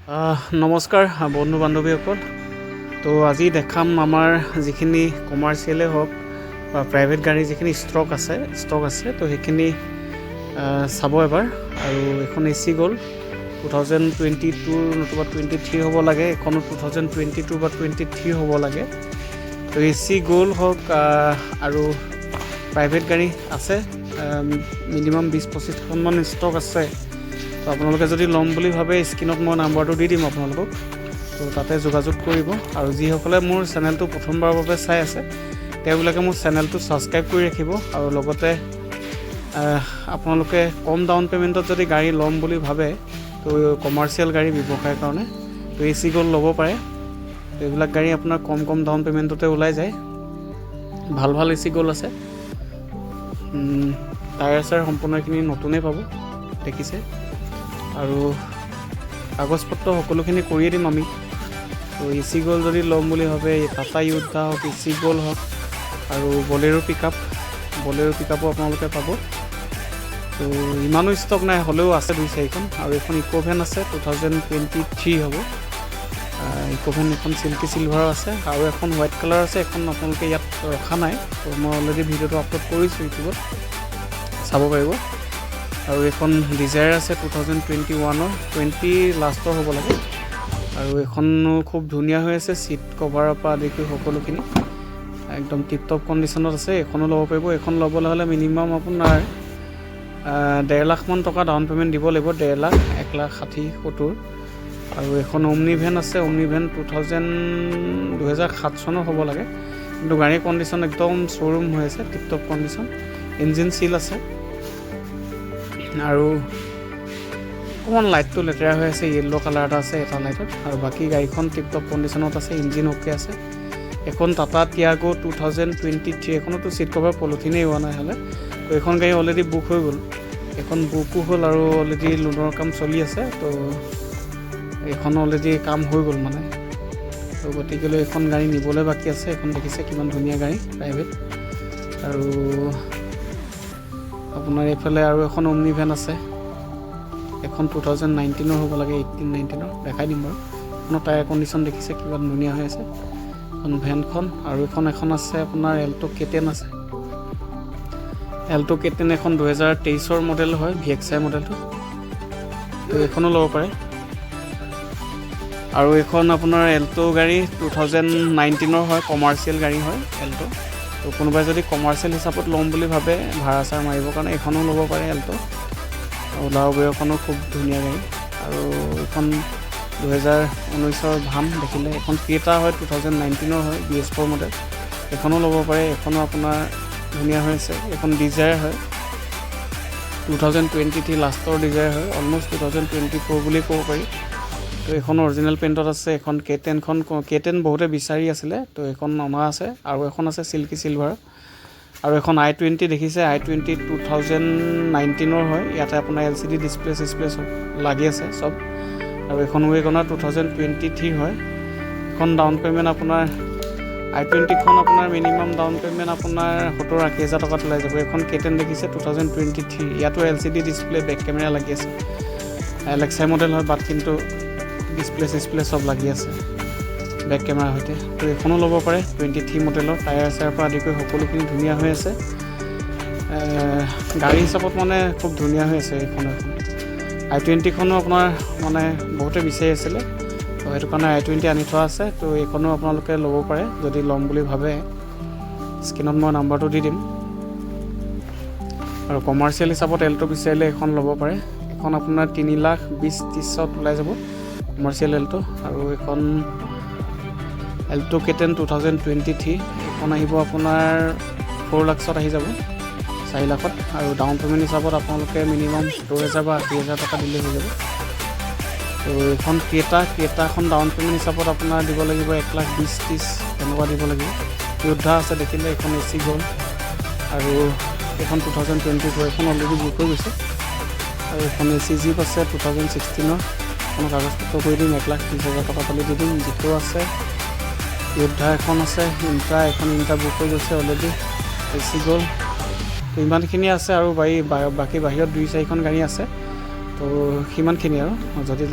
নমস্কাৰ বন্ধু বান্ধৱীসকল। তো আজি দেখাম আমাৰ যিখিনি কমাৰ্চিয়েলে হওক বা প্ৰাইভেট গাড়ী যিখিনি ষ্টক আছে তো সেইখিনি চাব এবাৰ। আৰু এখন AC গ'ল 2022 নতুবা 23 হ'ব লাগে, এখনো 2022 বা 23 হ'ব লাগে। তো AC গ'ল হওক আৰু প্ৰাইভেট গাড়ী আছে মিনিমাম 20-25খনমান ষ্টক আছে। তো আপোনালোকে যদি ল'ম বুলি ভাবে স্ক্ৰীনত মই নাম্বাৰটো দি দিম আপোনালোকক, তো তাতে যোগাযোগ কৰিব। আৰু যিসকলে মোৰ চেনেলটো প্ৰথমবাৰৰ বাবে চাই আছে তেওঁবিলাকে মোৰ চেনেলটো ছাবস্ক্ৰাইব কৰি ৰাখিব। আৰু লগতে আপোনালোকে কম ডাউন পে'মেণ্টত যদি গাড়ী ল'ম বুলি ভাবে তো কমাৰ্চিয়েল গাড়ী ব্যৱসায়ৰ কাৰণে তো AC গ'ল্ড ল'ব পাৰে। তো এইবিলাক গাড়ী আপোনাৰ কম ডাউন পে'মেণ্টতে ওলাই যায়। ভাল AC গ'ল্ড আছে। টায়াৰ চাৰ সম্পূৰ্ণখিনি নতুনেই পাব, দেখিছে। আৰু কাগজ পত্ৰ সকলোখিনি কৰিয়ে দিম আমি। তো AC গ'ল্ড যদি ল'ম বুলি ভাবে টাটা য়োদ্ধা হওক, AC গ'ল্ড হওক আৰু বলেৰো পিকআপো আপোনালোকে পাব। তো ইমানো ষ্টক নাই, হ'লেও আছে 2-4খন। আৰু এখন ইকোভেন আছে 2023 হ'ব। ইকোভেন এখন চিল্কি চিলভাৰো আছে আৰু এখন হোৱাইট কালাৰ আছে। এখন আপোনালোকে ইয়াত ৰখা নাই, তো মই অলৰেডি ভিডিঅ'টো আপলোড কৰিছোঁ ইউটিউবত, চাব পাৰিব। আৰু এখন ডিজায়াৰ আছে 2021-ৰ 20 লাষ্টৰ হ'ব লাগে। আৰু এখনো খুব ধুনীয়া হৈ আছে, চিট কভাৰৰ পৰা আদি কৰি সকলোখিনি একদম টিপটপ কণ্ডিশ্যনত আছে। এখনো ল'ব পাৰিব। এখন ল'বলৈ হ'লে মিনিমাম আপোনাৰ 1.5 লাখমান টকা ডাউন পে'মেণ্ট দিব লাগিব, 1.5 লাখ 1,60,70। আৰু এখন অমনি ভেন আছে, অমনি ভেন 2007 চনৰ হ'ব লাগে, কিন্তু গাড়ীৰ কণ্ডিশ্যন একদম শ্ব'ৰুম হৈ আছে, টিপটপ কণ্ডিশ্যন, ইঞ্জিন চিল আছে। আৰু অকণমান লাইটটো লেতেৰা হৈ আছে, য়েল্ল' কালাৰ এটা আছে এটা লাইটত। আৰু বাকী গাড়ীখন টিপটপ কণ্ডিশ্যনত আছে, ইঞ্জিন অ'কে আছে। এখন টাটা টিয়াগো 2023, এখনতো চিট কভাৰ পলিথিনেই হোৱা নাই হ'লে। তো এইখন গাড়ী অলৰেডি বুক হৈ গ'ল, এখন বুকো হ'ল আৰু অলৰেডি লোনৰ কাম চলি আছে। তো এইখন অলৰেডি কাম হৈ গ'ল মানে। তো গতিকেলৈ এখন গাড়ী নিবলৈ বাকী আছে। এখন দেখিছে কিমান ধুনীয়া গাড়ী প্ৰাইভেট। আৰু আপোনাৰ এইফালে আৰু এখন অমনি ভেন আছে, এখন 2019-ৰ হ'ব লাগে, 18-19-ৰ দেখাই দিম বাৰু। এখনৰ টায়াৰ কণ্ডিশ্যন দেখিছে কিমান ধুনীয়া হৈ আছে এখন ভেনখন। আৰু এখন আছে আপোনাৰ এল্টো K10 আছে। এল্টো K10 এখন 2023-ৰ মডেল হয়, VXI মডেলটো। তো এইখনো ল'ব পাৰে। আৰু এইখন আপোনাৰ এল্টো গাড়ী 2019-ৰ হয়, কমাৰ্চিয়েল গাড়ী হয় এল্টো। তো কোনোবাই যদি কমাৰ্চিয়েল হিচাপত ল'ম বুলি ভাবে ভাড়া চাৰ মাৰিবৰ কাৰণে এইখনো ল'ব পাৰে এল্টো। ওলাও বেৰখনো খুব ধুনীয়া গাড়ী। আৰু এইখন 2019-ৰ ভাম দেখিলে, এখন ক্ৰেটা হয় 2019-ৰ হয়, BS4 মডেল, এইখনো ল'ব পাৰে। এইখনো আপোনাৰ ধুনীয়া হৈ আছে। এখন ডিজায়াৰ হয় 2023 লাষ্টৰ ডিজায়াৰ হয়, অলম'ষ্ট 2024 বুলি ক'ব পাৰি। তো এইখন অৰিজিনেল পেইণ্টত আছে। এখন K10 বহুতে বিচাৰি আছিলে, তো এইখন অনা আছে। আৰু এখন আছে চিল্কি চিলভাৰ। আৰু এখন i20 দেখিছে, i20 2019-ৰ হয়, ইয়াতে আপোনাৰ LCD ডিছপ্লে লাগি আছে চব। আৰু এখন ৱেগনাৰ 2023 হয়। এখন ডাউন পে'মেণ্ট আপোনাৰ i20খন আপোনাৰ মিনিমাম ডাউন পে'মেণ্ট আপোনাৰ 70-80 হাজাৰ টকাত ওলাই যাব। এখন K10 দেখিছে 2023, ইয়াতো LCD ডিছপ্লে, বেক কেমেৰা লাগি আছে। LXI মডেল হয়, বাট কিন্তু ডিছপ্লে চব লাগি আছে বেক কেমেৰাৰ সৈতে। তো এইখনো ল'ব পাৰে, 23 মডেলৰ। টায়াৰ চায়াৰ পৰা আদি কৰি সকলোখিনি ধুনীয়া হৈ আছে। গাড়ী হিচাপত মানে খুব ধুনীয়া হৈ আছে এইখন। i20খনো আপোনাৰ মানে বহুতে বিচাৰি আছিলে, তো সেইটো কাৰণে i20 আনি থোৱা আছে। তো এইখনো আপোনালোকে ল'ব পাৰে যদি ল'ম বুলি ভাবে, স্ক্ৰীনত মই নাম্বাৰটো দি দিম। আৰু কমাৰ্চিয়েল হিচাপত এল্টো বিচাৰিলে এইখন ল'ব পাৰে। এইখন আপোনাৰ 3,20,30,000 ওলাই যাব, কমাৰ্চিয়েল এল্টো। আৰু এইখন এল্টো K10 2023, এইখন আহিব আপোনাৰ 4 লাখত আহি যাব, 4 লাখত। আৰু ডাউন পে'মেণ্ট হিচাপত আপোনালোকে মিনিমাম 70,000 বা 80,000 টকা দিলে হৈ যাব। তো এইখন ক্ৰেটাখন ডাউন পে'মেণ্ট হিচাপত আপোনাৰ দিব লাগিব 1,20,30,000 তেনেকুৱা দিব লাগিব। য়োদ্ধা আছে দেখিলে, এইখন AC গ'ল্ড। আৰু এইখন 2024, এইখন অলৰেডি বুক হৈ গৈছে। আৰু এইখন AC জিপ আছে 2016-ৰ, এখন কাগজ পত্ৰ কৰি দিম, 1,30,000 টকা পালি দি দিম। জিপো আছে, য়োদ্ধা এখন আছে, এখন ইণ্টা বুক হৈ গৈছে অলৰেডি, AC গ'ল্ড। তো ইমানখিনি আছে। আৰু বাকী বাহিৰত 2-4খন গাড়ী আছে। তো সিমানখিনি আৰু যদি